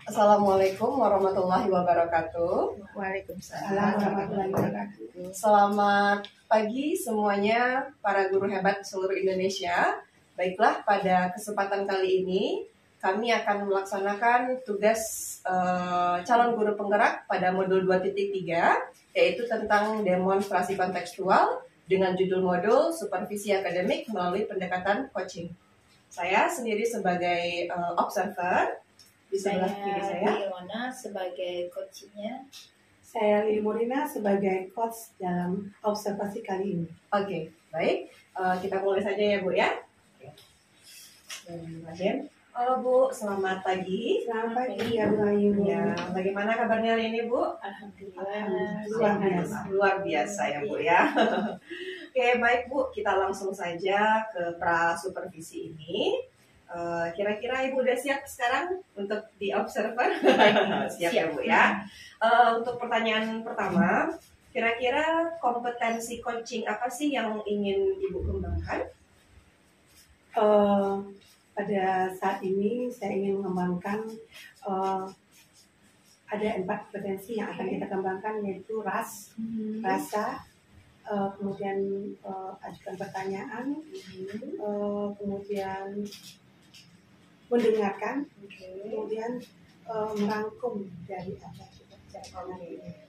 Assalamualaikum warahmatullahi wabarakatuh. Waalaikumsalam warahmatullahi wabarakatuh. Selamat pagi semuanya para guru hebat seluruh Indonesia. Baiklah, pada kesempatan kali ini kami akan melaksanakan tugas calon guru penggerak pada modul 2.3, yaitu tentang demonstrasi kontekstual dengan judul modul supervisi akademik melalui pendekatan coaching. Saya sendiri sebagai observer. Di sebelah kiri saya Ilona sebagai coachnya. Saya Lili Morina sebagai coach dalam observasi kali ini. Oke, baik. Kita mulai saja ya Bu ya. Halo Bu, selamat pagi. Selamat pagi ya Bu Ayu. Ya, bagaimana kabarnya hari ini Bu? Alhamdulillah. Luar biasa. Luar biasa ya Bu ya. Oke, baik Bu, kita langsung saja ke pra supervisi ini. Kira-kira Ibu udah siap sekarang untuk di observer? Siap ya Bu ya. Untuk pertanyaan pertama, kira-kira kompetensi coaching apa sih yang ingin Ibu kembangkan? Pada saat ini saya ingin mengembangkan ada 4 kompetensi yang akan kita kembangkan, yaitu rasa, kemudian ajukan pertanyaan, kemudian mendengarkan, kemudian merangkum dari apa kita bicarakan.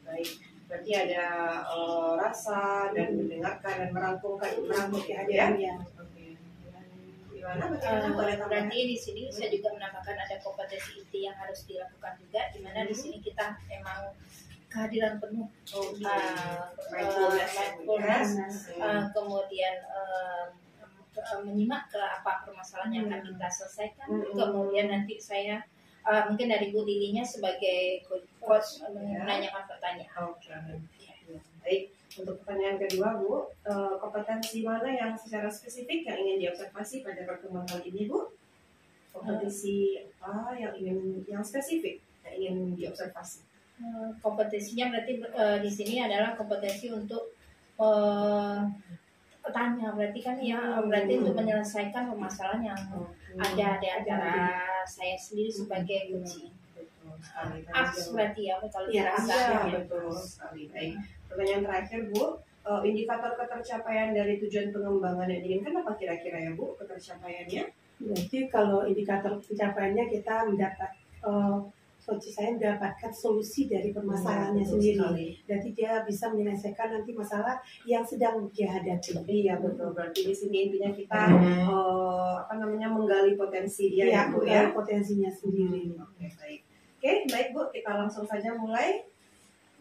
Baik, berarti ada rasa dan mendengarkan dan merangkum ya. Gimana? Berarti di sini saya juga menambahkan ada kompetensi inti yang harus dilakukan juga, di mana di sini kita memang kehadiran penuh, mindfulness, kemudian menyimak ke apa permasalahan yang akan kita selesaikan. Kemudian nanti saya mungkin dari Bu Lilinya sebagai coach menanyakan pertanyaan. Oke. Baik, untuk pertanyaan kedua Bu, kompetensi mana yang secara spesifik yang ingin diobservasi pada pertemuan kali ini Bu? Kompetensi apa yang spesifik yang ingin diobservasi? Kompetensinya berarti di sini adalah kompetensi untuk tanya, berarti kan ya, berarti untuk menyelesaikan permasalahan yang ada di antara saya sendiri sebagai coach. Berarti ya kalau dirasa. Betul sekali. Baik. Pertanyaan terakhir Bu, indikator ketercapaian dari tujuan pengembangan yang diinginkan apa kira-kira ya Bu ketercapaiannya? Jadi kalau indikator pencapaiannya kita mendapat coach saya mendapatkan solusi dari permasalahannya sendiri. Berarti dia bisa menyelesaikan nanti masalah yang sedang dia hadapi. Iya betul. Berarti di sini intinya kita menggali potensi dia ya Bu ya. Potensinya sendiri. Oke, baik Bu, kita langsung saja mulai.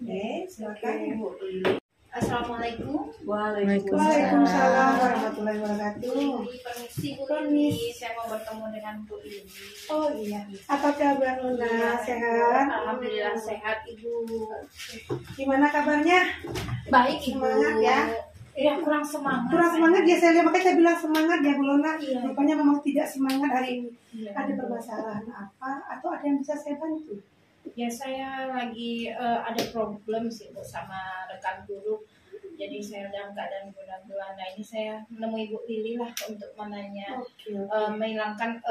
Oke, silakan Bu. Assalamualaikum. Waalaikumsalam warahmatullahi wabarakatuh. Permisi Bu Lili, saya mau bertemu dengan Bu Lili. Oh iya, apa kabar Luna? Sehat? Alhamdulillah sehat Ibu. Gimana kabarnya? Baik Ibu. Semangat ya? Iya, kurang semangat. Kurang semangat ya, saya lihat, makanya saya bilang semangat ya Bu Luna. Iya. Rupanya memang tidak semangat hari ini. Iya. Ada permasalahan apa atau ada yang bisa saya bantu? Ya saya lagi ada problem sih Bu sama rekan guru. Jadi saya dalam keadaan gundah-gulana. Nah ini saya menemui Bu Lili lah untuk menanya, menghilangkan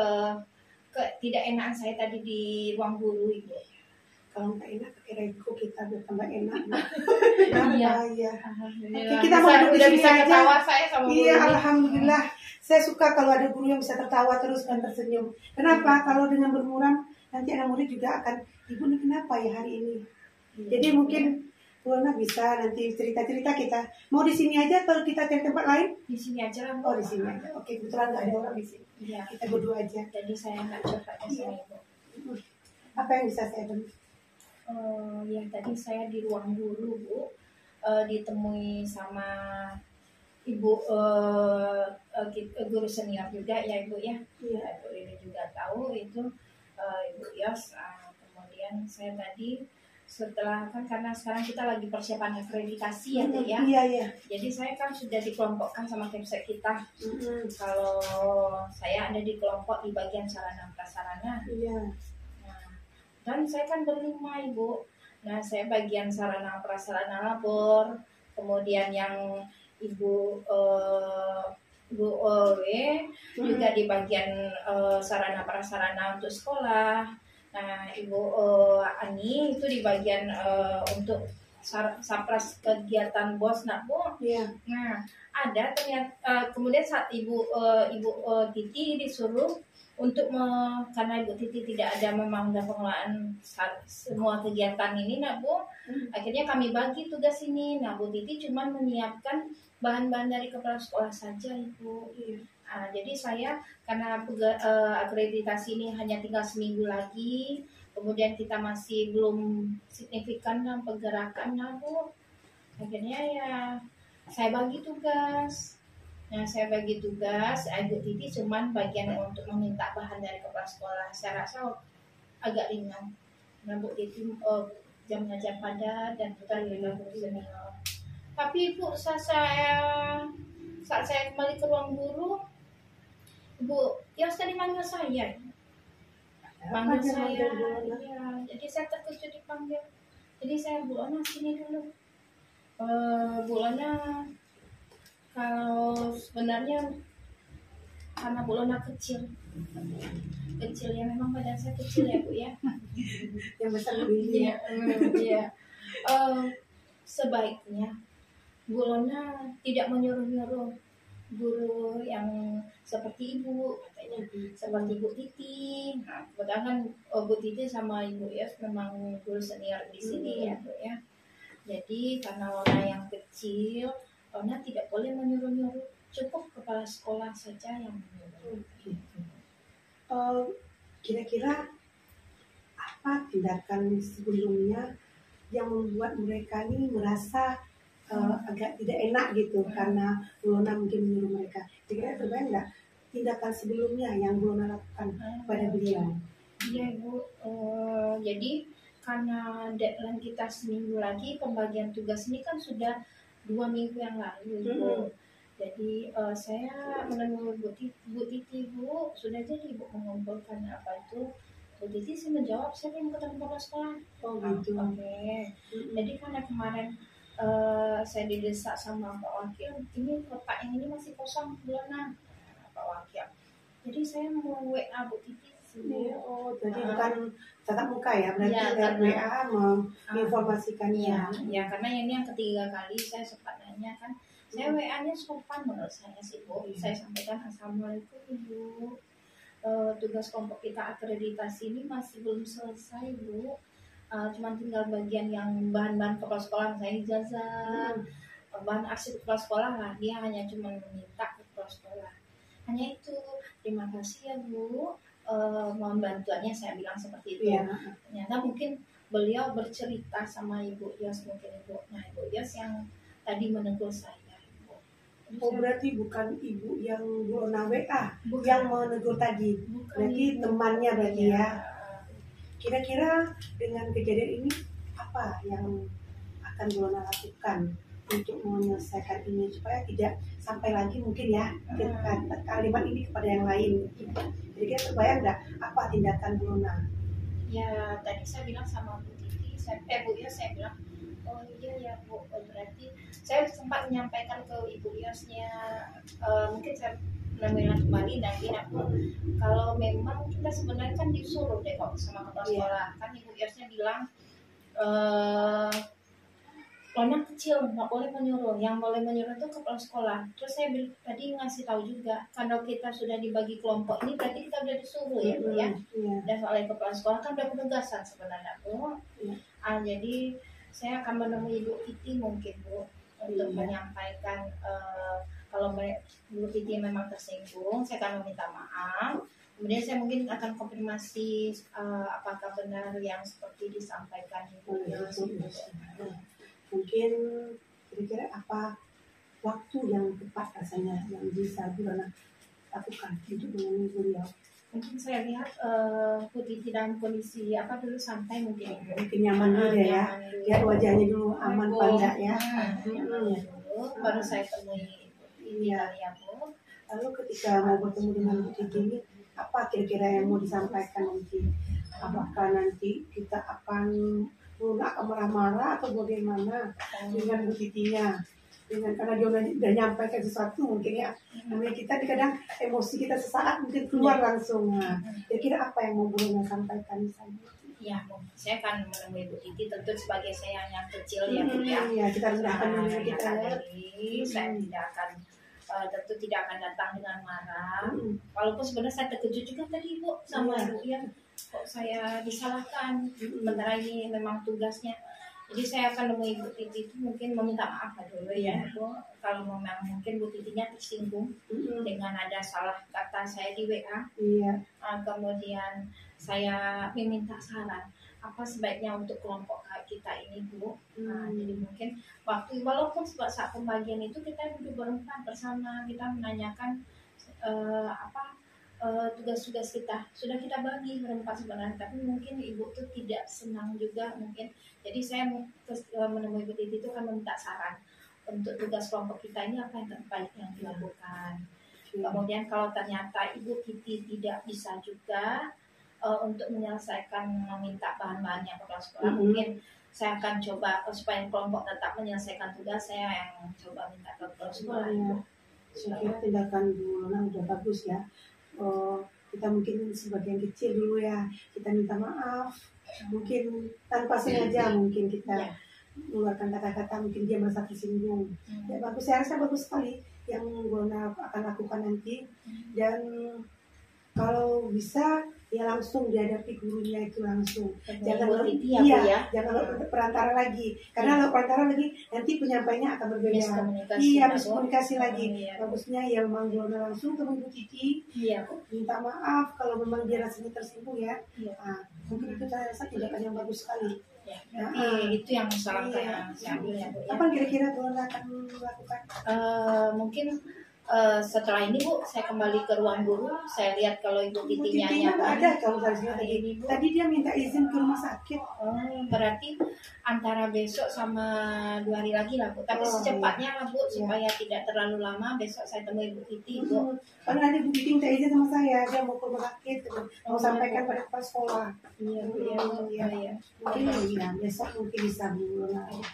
ketidakenakan saya tadi di ruang guru Ibu. Kalau nggak enak pakai rego kita biar tambah enak. Iya. Oke, kita mau duduk di udah sini bisa aja. ketawa saya sama Bu Iya, Lili. alhamdulillah. Saya suka kalau ada guru yang bisa tertawa terus dan tersenyum. Kenapa? Kalau dengan bermuram nanti anak murid juga akan, Ibu ini kenapa ya hari ini? Jadi mungkin Bu Luna bisa nanti cerita-cerita kita. Mau di sini aja atau kita cari tempat lain? Di sini aja lah Bu. Oh di sini aja. Oke, kebetulan nggak ada orang di sini. Iya. Kita berdua aja. Jadi saya nggak curhat di sini Bu. Apa yang bisa saya bantu? Ya tadi saya di ruang guru Bu, ditemui sama Ibu guru senior juga ya Ibu ya. Iya. Ibu ini juga tahu itu Ibu Yos. Kemudian saya tadi setelah kan karena sekarang kita lagi persiapan akreditasi ya Bu ya. Iya. Jadi saya kan sudah dikelompokkan sama website kita. Kalau saya ada di kelompok di bagian sarana prasarana. Iya. Dan saya kan berlima Ibu. Nah saya bagian sarana prasarana labor, kemudian yang Ibu Bu Owe juga di bagian sarana prasarana untuk sekolah. Nah, Ibu Ani itu di bagian untuk sapras kegiatan BOS, nak Bu. Iya. Nah, ada ternyata kemudian saat Ibu Titi disuruh untuk karena Ibu Titi tidak ada memang pengelolaan semua kegiatan ini, nak Bu. Akhirnya kami bagi tugas ini. Nah, Bu Titi cuma menyiapkan bahan-bahan dari kepala sekolah saja, Ibu. Iya. Jadi saya karena akreditasi ini hanya tinggal seminggu lagi, kemudian kita masih belum signifikan dalam pergerakan, nah Bu. Akhirnya ya saya bagi tugas. Nah, saya bagi tugas, Ibu Titi cuman bagian untuk meminta bahan dari kepala sekolah. Saya rasa agak ringan. Nah, Bu Titi jam ngajar padat dan putar lima guru senior. Tapi Bu, saat saya kembali ke ruang guru, Bu, ya tadi manggil saya. Panggil saya. Ya, jadi saya terkejut dipanggil. Jadi saya, Bu Ana sini dulu. Bu Ana, kalau sebenarnya karena Bu Ana kecil ya, memang badan saya kecil ya Bu ya. Yang besar lebih. Iya. Sebaiknya Bu Lona tidak menyuruh-nyuruh guru yang seperti Ibu, katanya seperti Bu Titi. Nah, kebetulan kan Bu Titi sama Ibu Yos memang guru senior di sini ya Bu ya. Jadi karena Lona yang kecil, Lona tidak boleh menyuruh-nyuruh, cukup kepala sekolah saja yang menyuruh. Kira-kira apa tindakan sebelumnya yang membuat mereka ini merasa agak tidak enak gitu karena Bu Lona mungkin menyuruh mereka? Kira-kira terbayang nggak tindakan sebelumnya yang Bu Lona lakukan pada beliau? Iya Bu, jadi karena deadline kita seminggu lagi, pembagian tugas ini kan sudah 2 minggu yang lalu Bu. Jadi saya menemui Bu Titi, Bu, sudah jadi Bu mengumpulkan apa itu. Bu Titi sih menjawab, saya belum ketemu kepala sekolah. Oh gitu. Oke. Jadi karena kemarin saya didesak sama Pak Wakil, ini kotak yang ini masih kosong bulan Pak Wakil. Jadi saya mau WA Bu Titi. Oh, jadi bukan tatap muka ya, berarti ya, WA menginformasikannya. Ya, karena ini yang ketiga kali saya sempat nanya kan. Saya WA-nya sopan menurut saya sih Bu. Saya sampaikan, Assalamualaikum Ibu. Tugas kelompok kita akreditasi ini masih belum selesai Bu. Cuma tinggal bagian yang bahan-bahan kepala sekolah, saya ijazah, bahan arsip kepala sekolah lah. Dia hanya cuma meminta kepala sekolah. Hanya itu. Terima kasih ya Bu. Mohon bantuannya, saya bilang seperti itu. Ternyata mungkin beliau bercerita sama Ibu Yos, mungkin Ibu. Nah, Ibu Yos yang tadi menegur saya. Oh, berarti bukan Ibu yang Bu Lona WA yang menegur tadi, berarti temannya berarti ya. Kira-kira dengan kejadian ini apa yang akan Bu Lona lakukan untuk menyelesaikan ini supaya tidak sampai lagi mungkin ya kalimat ini kepada yang lain? Jadi kira terbayang nggak apa tindakan Bu Lona? Ya tadi saya bilang sama Bu Titi, Bu ya, saya bilang, oh iya ya Bu, berarti saya sempat menyampaikan ke Ibu Yosnya, mungkin saya menemukan kembali dan bilang, kalau memang kita sebenarnya kan disuruh deh kok sama kepala sekolah, kan Ibu Yosnya bilang Lona kecil, nggak boleh menyuruh, yang boleh menyuruh itu kepala sekolah. Terus saya tadi ngasih tahu juga, kalau kita sudah dibagi kelompok ini berarti kita udah disuruh ya Bu ya. Dan soalnya kepala sekolah kan udah penugasan sebenarnya Bu. Jadi saya akan menemui Ibu Titi mungkin Bu untuk menyampaikan kalau Bu Titi memang tersinggung, saya akan meminta maaf. Kemudian saya mungkin akan konfirmasi apakah benar yang seperti disampaikan Ibu. Mungkin kira-kira apa waktu yang tepat rasanya yang bisa Bu Lona lakukan untuk menemui beliau? Mungkin saya lihat Bu Titi dalam kondisi apa dulu santai mungkin nyaman dulu ya, lihat wajahnya dulu aman apa enggak ya. Baru saya temui ini ya Bu. Lalu ketika mau bertemu dengan Bu Titi ini, apa kira-kira yang mau disampaikan nanti? Apakah nanti kita akan marah-marah atau bagaimana dengan Bu Titinya? dengan karena dia udah nyampaikan sesuatu mungkin ya. Namanya kita kadang emosi kita sesaat mungkin keluar langsung. Nah, kira-kira apa yang mau Bu Luna sampaikan misalnya? Ya, saya akan menemui Bu Titi tentu sebagai saya yang kecil ya Bu ya. Ya, kita harus dulu kita. Saya tidak akan tentu tidak akan datang dengan marah. Walaupun sebenarnya saya terkejut juga tadi Bu sama Ibu ya. Kok saya disalahkan? Sementara ini memang tugasnya. Jadi saya akan menemui Bu Titi itu mungkin meminta maaf dulu ya Bu. Kalau memang mungkin Bu Titinya tersinggung dengan ada salah kata saya di WA. Kemudian saya meminta saran apa sebaiknya untuk kelompok kita ini Bu. Jadi mungkin walaupun saat pembagian itu kita duduk berempat bersama, kita menanyakan tugas-tugas kita sudah kita bagi berempat sebenarnya, tapi mungkin Ibu tuh tidak senang juga mungkin. Jadi saya menemui Bu Titi itu kan meminta saran untuk tugas kelompok kita ini apa yang terbaik yang dilakukan. Kemudian kalau ternyata Ibu Titi tidak bisa juga untuk menyelesaikan meminta bahan-bahan yang kepala sekolah, mungkin saya akan coba supaya kelompok tetap menyelesaikan tugas, saya yang coba minta ke kepala sekolah. Saya kira tindakan Bu Luna udah bagus ya. Kita mungkin sebagian kecil dulu ya, kita minta maaf, mungkin tanpa sengaja mungkin kita mengeluarkan kata-kata mungkin dia merasa tersinggung. Ya bagus, saya rasa bagus sekali yang Bu Luna akan lakukan nanti. Dan kalau bisa ya langsung dihadapi gurunya itu langsung. Jangan jangan perantara lagi. Karena kalau perantara lagi nanti penyampainya akan berbeda. Miskomunikasi lagi. Bagusnya ya memang Bu Luna langsung ke Bu Titi. Minta maaf kalau memang dia rasanya tersinggung ya. Mungkin itu saya rasa tindakan yang bagus sekali. Itu yang salah saya ambil ya Bu. Apa kira-kira Bu Luna akan melakukan? Mungkin setelah ini Bu, saya kembali ke ruang guru. Saya lihat kalau Ibu Titinya ada kalau tadi dia minta izin ke rumah sakit. Berarti antara besok sama 2 hari lagi lah Bu. Tapi secepatnya lah Bu, supaya tidak terlalu lama. Besok saya temui Ibu Titi Bu. Karena nanti Bu Titi minta izin sama saya, dia mau ke rumah sakit, mau sampaikan pada kepala sekolah. Mungkin besok mungkin bisa Bu.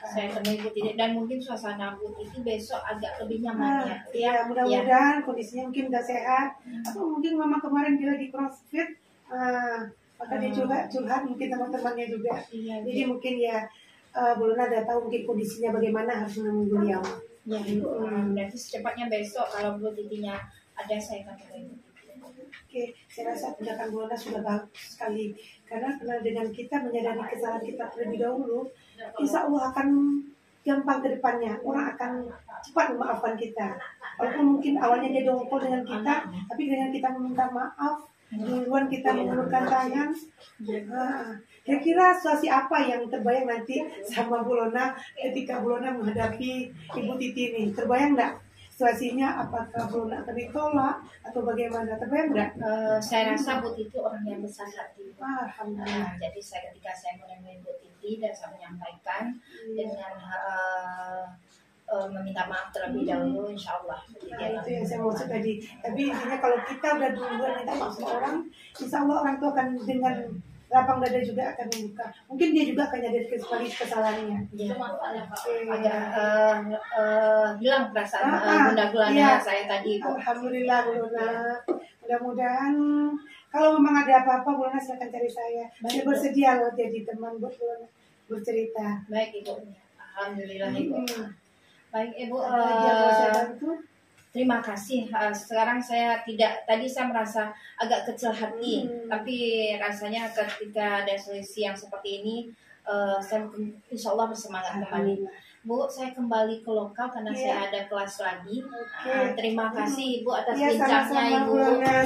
Saya temui Ibu Titi dan mungkin suasana Bu Titi besok agak lebih nyaman ya. Mudah-mudahan kondisinya mungkin udah sehat, atau mungkin memang kemarin dia lagi crossfit, maka dia coba curhat mungkin teman-temannya juga. Jadi mungkin ya Bu Luna udah tahu mungkin kondisinya bagaimana, harus menunggu beliau. Berarti secepatnya besok kalau Bu Titinya ada, saya akan temui. Oke, saya rasa tindakan Bu Luna sudah bagus sekali, karena dengan kita menyadari kesalahan kita terlebih dahulu, insya Allah akan gampang ke depannya. Orang akan cepat memaafkan kita. Walaupun mungkin awalnya dia dongkol dengan kita, tapi dengan kita meminta maaf, duluan kita mengulurkan tangan. Kira-kira situasi apa yang terbayang nanti sama Bu Luna ketika Bu Luna menghadapi Ibu Titi ini? Terbayang nggak situasinya? Apakah Bu Luna akan ditolak atau bagaimana? Terbayang nggak? Saya rasa Bu Titi orang yang besar hati. Alhamdulillah. Jadi ketika saya menemui Bu Titi dan saya menyampaikan dengan meminta maaf terlebih dahulu, insya Allah. Itu yang saya maksud tadi. Tapi intinya kalau kita udah duluan minta maaf sama orang, insya Allah orang itu akan dengan lapang dada juga akan membuka. Mungkin dia juga akan nyadar kesalahannya. Agak hilang perasaan gundah-gulana saya tadi. Alhamdulillah Bu Luna. Mudah-mudahan kalau memang ada apa-apa Bu Luna silakan cari saya. Saya bersedia loh jadi teman buat Bu Luna bercerita. Baik Ibu. Alhamdulillah Ibu. Baik Ibu, terima kasih. Sekarang tadi saya merasa agak kecil hati, tapi rasanya ketika ada solusi yang seperti ini, saya insya Allah bersemangat kembali. Bu, saya kembali ke lokal karena saya ada kelas lagi. Terima kasih Ibu atas bincangnya Ibu.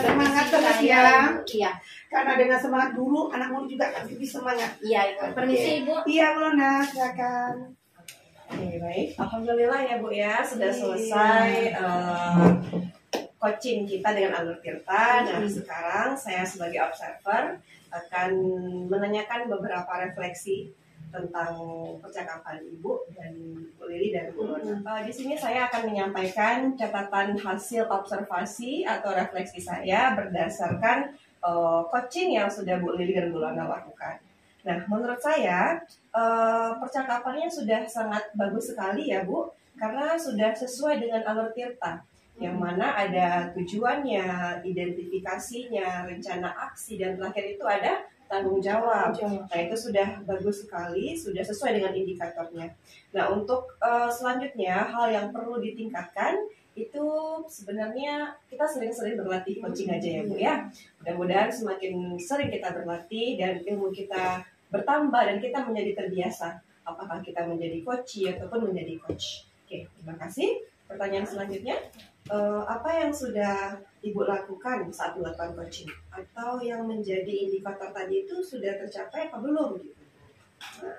Semangat terus ya. Karena dengan semangat dulu, anak murid juga akan lebih semangat. Iya Ibu. Permisi Ibu. Iya Bu Luna, silakan. Baik, alhamdulillah ya Bu ya, sudah selesai coaching kita dengan Alur Tirta. Nah sekarang saya sebagai observer akan menanyakan beberapa refleksi tentang percakapan Ibu dan Bu Lili dan Bu Luna. Di sini saya akan menyampaikan catatan hasil observasi atau refleksi saya berdasarkan coaching yang sudah Bu Lili dan Bu Luna lakukan. Nah, menurut saya percakapannya sudah sangat bagus sekali ya Bu. karena sudah sesuai dengan alur tirta, yang mana ada tujuannya, identifikasinya, rencana aksi, dan terakhir itu ada tanggung jawab. Nah, itu sudah bagus sekali, sudah sesuai dengan indikatornya. Nah, untuk selanjutnya hal yang perlu ditingkatkan itu sebenarnya kita sering-sering berlatih coaching aja ya Bu ya. Mudah-mudahan semakin sering kita berlatih dan ilmu kita bertambah dan kita menjadi terbiasa. Apakah kita menjadi coach ataupun menjadi coach. Oke, terima kasih. Pertanyaan selanjutnya, apa yang sudah Ibu lakukan saat melakukan coaching? Atau yang menjadi indikator tadi itu sudah tercapai apa belum?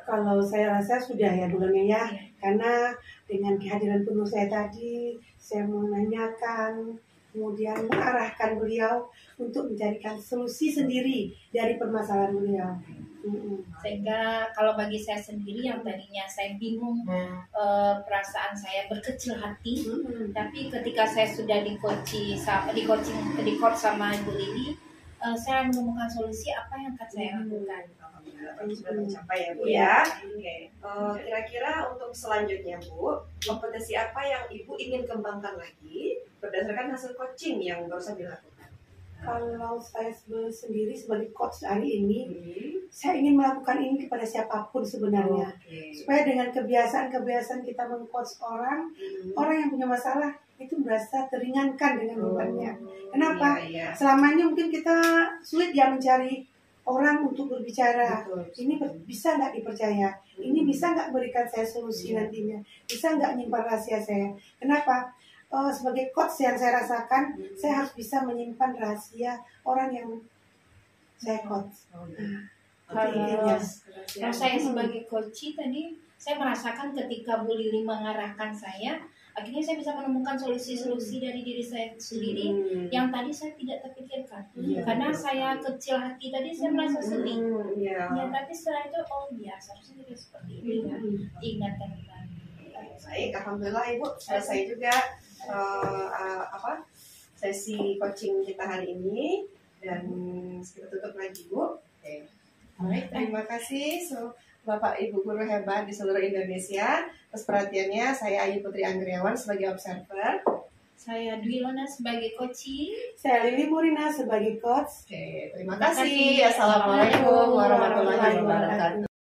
Kalau saya rasa sudah ya bulannya ya, karena dengan kehadiran penuh saya tadi, saya menanyakan, kemudian mengarahkan beliau untuk mencarikan solusi sendiri dari permasalahan beliau. Sehingga kalau bagi saya sendiri yang tadinya saya bingung, perasaan saya berkecil hati, tapi ketika saya sudah di coach sama Ibu Lili, saya menemukan solusi apa yang akan saya lakukan. Sudah tercapai ya Bu ya. Oke. Kira-kira untuk selanjutnya Bu, kompetensi apa yang Ibu ingin kembangkan lagi berdasarkan hasil coaching yang barusan dilakukan? Kalau saya sendiri sebagai coach hari ini, saya ingin melakukan ini kepada siapapun sebenarnya. Supaya dengan kebiasaan-kebiasaan kita meng-coach orang yang punya masalah itu merasa teringankan dengan bebannya. Kenapa? Selama ini mungkin kita sulit ya mencari orang untuk berbicara. Ini bisa nggak dipercaya? Ini bisa nggak berikan saya solusi nantinya? Bisa nggak nyimpan rahasia saya? Kenapa? Sebagai coach yang saya rasakan, saya harus bisa menyimpan rahasia orang yang saya coach. Kalau saya sebagai coach tadi, saya merasakan ketika Bu Lili mengarahkan saya, akhirnya saya bisa menemukan solusi-solusi dari diri saya sendiri yang tadi saya tidak terpikirkan. Karena saya kecil hati tadi, saya merasa sedih. Ya, tapi setelah itu, oh iya, seharusnya tidak seperti ini. Ingatkan kembali. Baik, alhamdulillah Ibu selesai juga sesi coaching kita hari ini, dan kita tutup lagi Bu. Baik, terima kasih Bapak Ibu guru hebat di seluruh Indonesia atas perhatiannya. Saya Ayu Putri Anggriawan sebagai observer. Saya Dwi Lona sebagai coaching. Saya Lili Murina sebagai coach. Oke, terima kasih. Assalamualaikum warahmatullahi wabarakatuh.